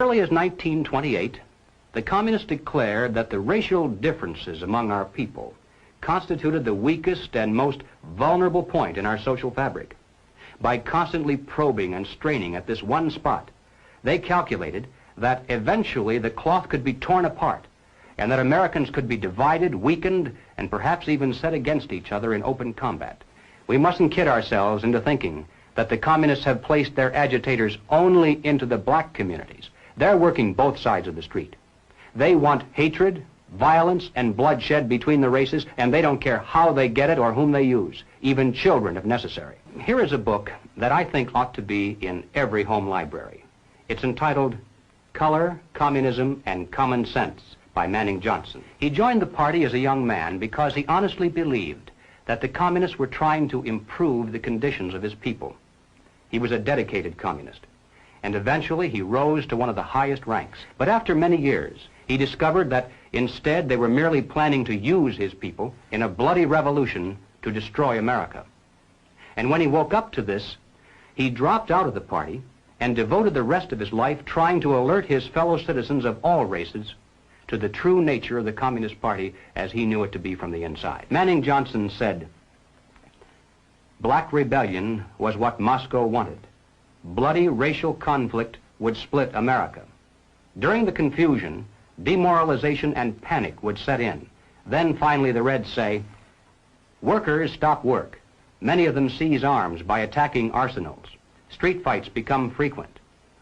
Early as 1928, the communists declared that the racial differences among our people constituted the weakest and most vulnerable point in our social fabric. By constantly probing and straining at this one spot, they calculated that eventually the cloth could be torn apart and that Americans could be divided, weakened, and perhaps even set against each other in open combat. We mustn't kid ourselves into thinking that the communists have placed their agitators only into the black communities. They're working both sides of the street. They want hatred, violence, and bloodshed between the races, and they don't care how they get it or whom they use, even children if necessary. Here is a book that I think ought to be in every home library. It's entitled Color, Communism, and Common Sense by Manning Johnson. He joined the party as a young man because he honestly believed that the communists were trying to improve the conditions of his people. He was a dedicated communist, and eventually he rose to one of the highest ranks. But after many years, he discovered that instead they were merely planning to use his people in a bloody revolution to destroy America. And when he woke up to this, he dropped out of the party and devoted the rest of his life trying to alert his fellow citizens of all races to the true nature of the Communist Party as he knew it to be from the inside. Manning Johnson said, "Black rebellion was what Moscow wanted. Bloody racial conflict would split America. During the confusion, demoralization and panic would set in. Then finally the Reds say, workers stop work. Many of them seize arms by attacking arsenals. Street fights become frequent.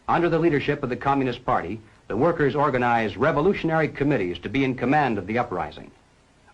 Under the leadership of the Communist Party, the workers organize revolutionary committees to be in command of the uprising.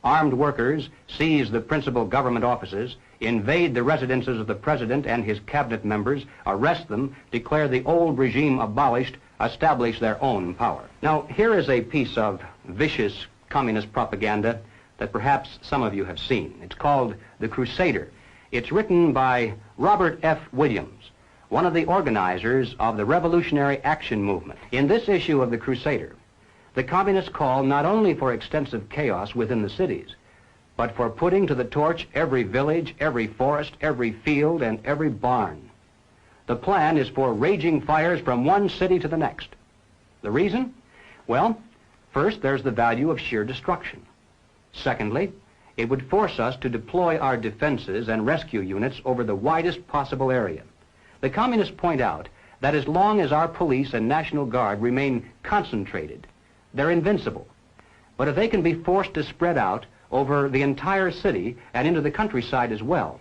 Armed workers seize the principal government offices, invade the residences of the president and his cabinet members, arrest them, declare the old regime abolished, establish their own power." Now, here is a piece of vicious communist propaganda that perhaps some of you have seen. It's called The Crusader. It's written by Robert F. Williams, one of the organizers of the Revolutionary Action Movement. In this issue of The Crusader, the communists call not only for extensive chaos within the cities, but for putting to the torch every village, every forest, every field, and every barn. The plan is for raging fires from one city to the next. The reason? Well, first, there's the value of sheer destruction. Secondly, it would force us to deploy our defenses and rescue units over the widest possible area. The communists point out that as long as our police and National Guard remain concentrated, they're invincible. But if they can be forced to spread out over the entire city and into the countryside as well,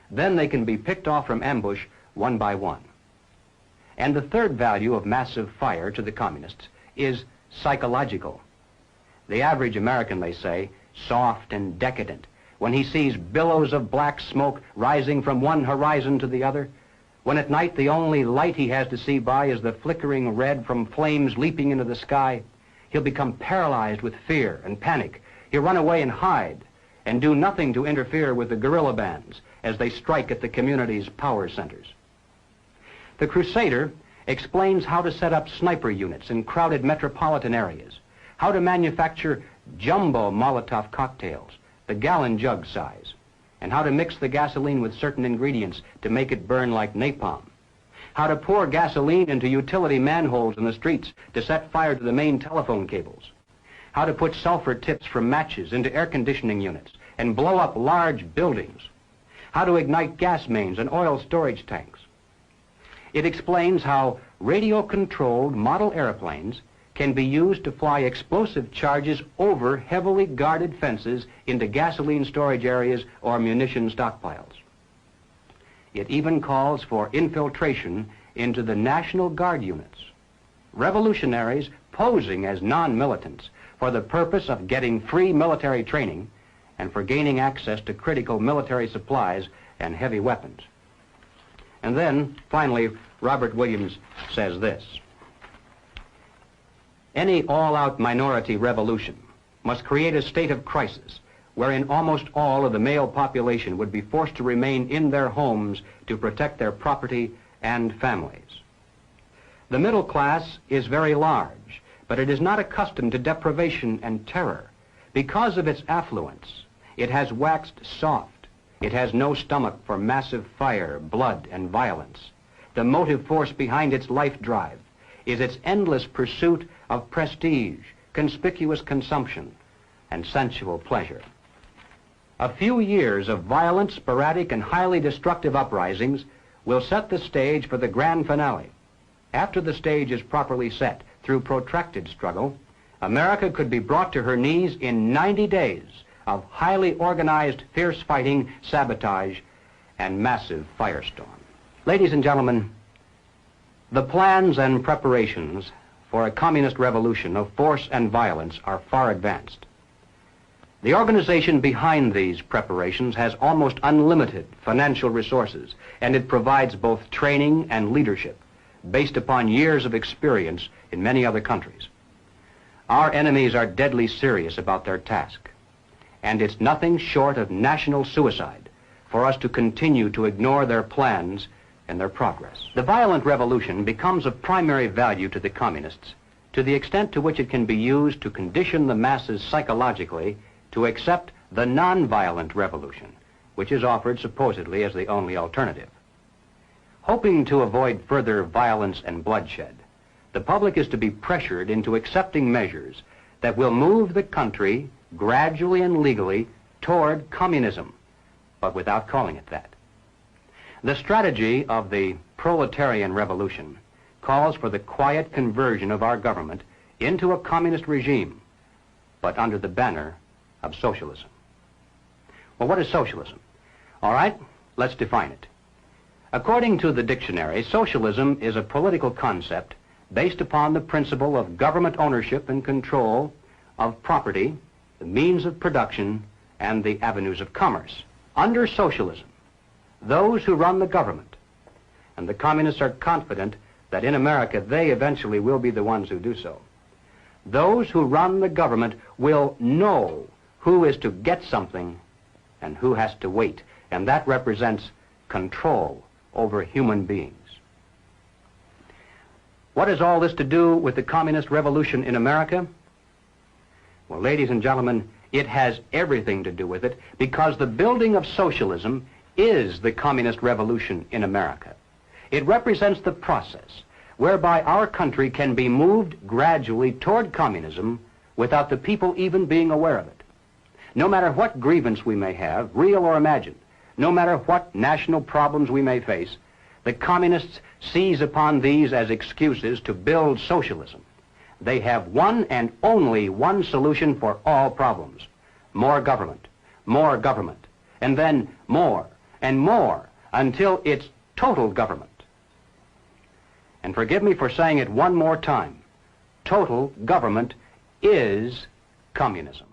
then they can be picked off from ambush one by one. And the third value of massive fire to the communists is psychological. The average American, they say, soft and decadent, when he sees billows of black smoke rising from one horizon to the other, when at night the only light he has to see by is the flickering red from flames leaping into the sky, he'll become paralyzed with fear and panic. He'll run away and hide and do nothing to interfere with the guerrilla bands as they strike at the community's power centers. The Crusader explains how to set up sniper units in crowded metropolitan areas, how to manufacture jumbo Molotov cocktails, the gallon jug size, and how to mix the gasoline with certain ingredients to make it burn like napalm, how to pour gasoline into utility manholes in the streets to set fire to the main telephone cables, how to put sulfur tips from matches into air conditioning units and blow up large buildings, how to ignite gas mains and oil storage tanks. It explains how radio-controlled model airplanes can be used to fly explosive charges over heavily guarded fences into gasoline storage areas or munition stockpiles. It even calls for infiltration into the National Guard units, revolutionaries posing as non-militants for the purpose of getting free military training and for gaining access to critical military supplies and heavy weapons. And then, finally, Robert Williams says this: any all-out minority revolution must create a state of crisis wherein almost all of the male population would be forced to remain in their homes to protect their property and families. The middle class is very large, but it is not accustomed to deprivation and terror. Because of its affluence, it has waxed soft. It has no stomach for massive fire, blood, and violence. The motive force behind its life drive is its endless pursuit of prestige, conspicuous consumption, and sensual pleasure. A few years of violent, sporadic, and highly destructive uprisings will set the stage for the grand finale. After the stage is properly set through protracted struggle, America could be brought to her knees in 90 days of highly organized, fierce fighting, sabotage, and massive firestorm. Ladies and gentlemen, the plans and preparations for a communist revolution of force and violence are far advanced. The organization behind these preparations has almost unlimited financial resources, and it provides both training and leadership based upon years of experience in many other countries. Our enemies are deadly serious about their task, and it's nothing short of national suicide for us to continue to ignore their plans and their progress. The violent revolution becomes of primary value to the communists to the extent to which it can be used to condition the masses psychologically to accept the non-violent revolution, which is offered supposedly as the only alternative. Hoping to avoid further violence and bloodshed, the public is to be pressured into accepting measures that will move the country gradually and legally toward communism, but without calling it that. The strategy of the proletarian revolution calls for the quiet conversion of our government into a communist regime, but under the banner of socialism. Well, what is socialism? All right, let's define it. According to the dictionary, socialism is a political concept based upon the principle of government ownership and control of property, the means of production, and the avenues of commerce. Under socialism, those who run the government, and the communists are confident that in America they eventually will be the ones who do so, those who run the government will know who is to get something and who has to wait, and that represents control over human beings. What has all this to do with the communist revolution in America? Well, ladies and gentlemen, it has everything to do with it, because the building of socialism is the communist revolution in America. It represents the process whereby our country can be moved gradually toward communism without the people even being aware of it. No matter what grievance we may have, real or imagined, no matter what national problems we may face, the communists seize upon these as excuses to build socialism. They have one and only one solution for all problems: more government, and then more and more until it's total government. And forgive me for saying it one more time, total government is communism.